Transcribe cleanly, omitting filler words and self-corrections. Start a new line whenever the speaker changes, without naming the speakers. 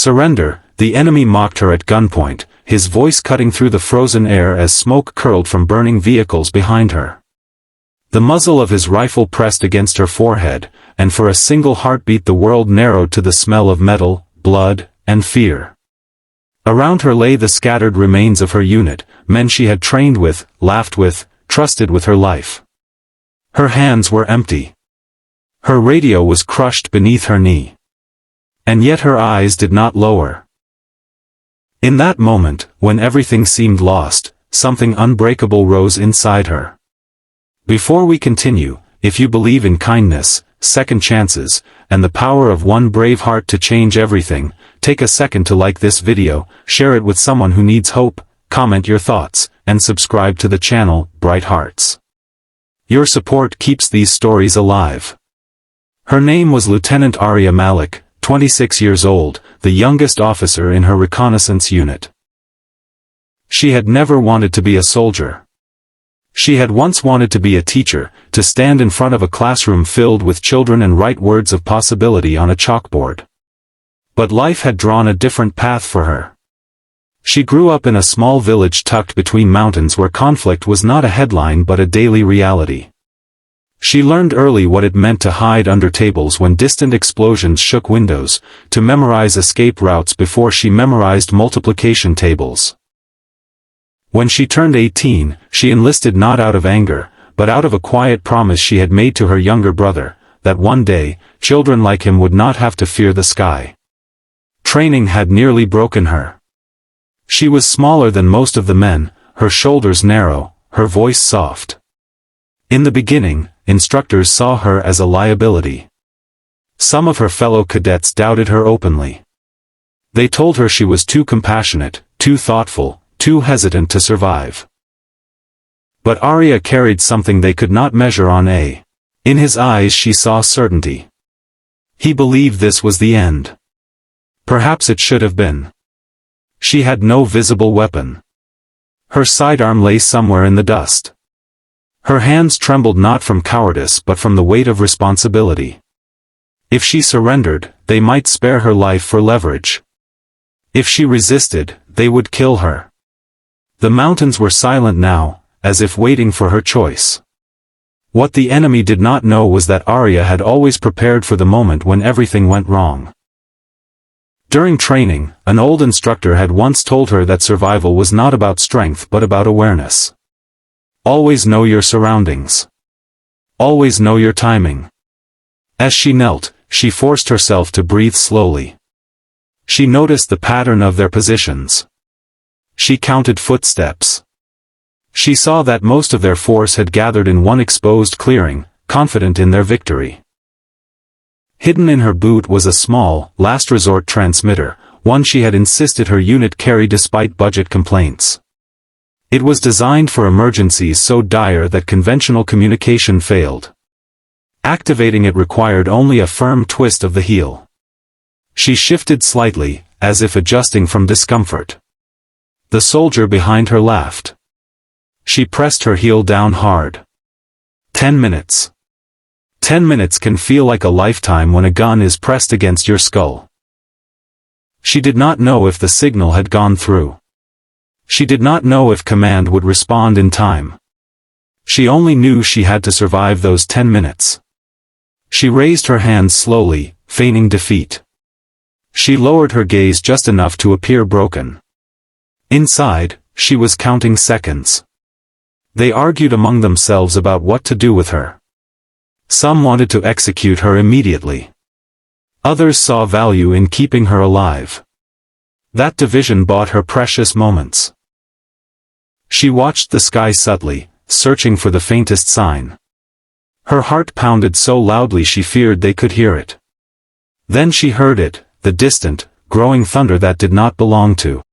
Surrender, the enemy mocked her at gunpoint, his voice cutting through the frozen air as smoke curled from burning vehicles behind her. The muzzle of his rifle pressed against her forehead, and for a single heartbeat the world narrowed to the smell of metal, blood, and fear. Around her lay the scattered remains of her unit, men she had trained with, laughed with, trusted with her life. Her hands were empty. Her radio was crushed beneath her knee. And yet her eyes did not lower. In that moment, when everything seemed lost, something unbreakable rose inside her. Before we continue, if you believe in kindness, second chances, and the power of one brave heart to change everything, take a second to like this video, share it with someone who needs hope, comment your thoughts, and subscribe to the channel, Bright Hearts. Your support keeps these stories alive. Her name was Lieutenant Arya Malik, 26 years old, the youngest officer in her reconnaissance unit. She had never wanted to be a soldier. She had once wanted to be a teacher, to stand in front of a classroom filled with children and write words of possibility on a chalkboard. But life had drawn a different path for her. She grew up in a small village tucked between mountains where conflict was not a headline but a daily reality. She learned early what it meant to hide under tables when distant explosions shook windows, to memorize escape routes before she memorized multiplication tables. When she turned 18, she enlisted not out of anger, but out of a quiet promise she had made to her younger brother, that one day, children like him would not have to fear the sky. Training had nearly broken her. She was smaller than most of the men, her shoulders narrow, her voice soft. In the beginning, instructors saw her as a liability. Some of her fellow cadets doubted her openly. They told her she was too compassionate, too thoughtful, too hesitant to survive. But Arya carried something they could not measure on A. In his eyes she saw certainty. He believed this was the end. Perhaps it should have been. She had no visible weapon. Her sidearm lay somewhere in the dust. Her hands trembled not from cowardice but from the weight of responsibility. If she surrendered, they might spare her life for leverage. If she resisted, they would kill her. The mountains were silent now, as if waiting for her choice. What the enemy did not know was that Arya had always prepared for the moment when everything went wrong. During training, an old instructor had once told her that survival was not about strength but about awareness. Always know your surroundings. Always know your timing. As she knelt, she forced herself to breathe slowly. She noticed the pattern of their positions. She counted footsteps. She saw that most of their force had gathered in one exposed clearing, confident in their victory. Hidden in her boot was a small, last-resort transmitter, one she had insisted her unit carry despite budget complaints. It was designed for emergencies so dire that conventional communication failed. Activating it required only a firm twist of the heel. She shifted slightly, as if adjusting from discomfort. The soldier behind her laughed. She pressed her heel down hard. 10 minutes. 10 minutes can feel like a lifetime when a gun is pressed against your skull. She did not know if the signal had gone through. She did not know if command would respond in time. She only knew she had to survive those 10 minutes. She raised her hands slowly, feigning defeat. She lowered her gaze just enough to appear broken. Inside, she was counting seconds. They argued among themselves about what to do with her. Some wanted to execute her immediately. Others saw value in keeping her alive. That division bought her precious moments. She watched the sky subtly, searching for the faintest sign. Her heart pounded so loudly she feared they could hear it. Then she heard it, the distant, growing thunder that did not belong to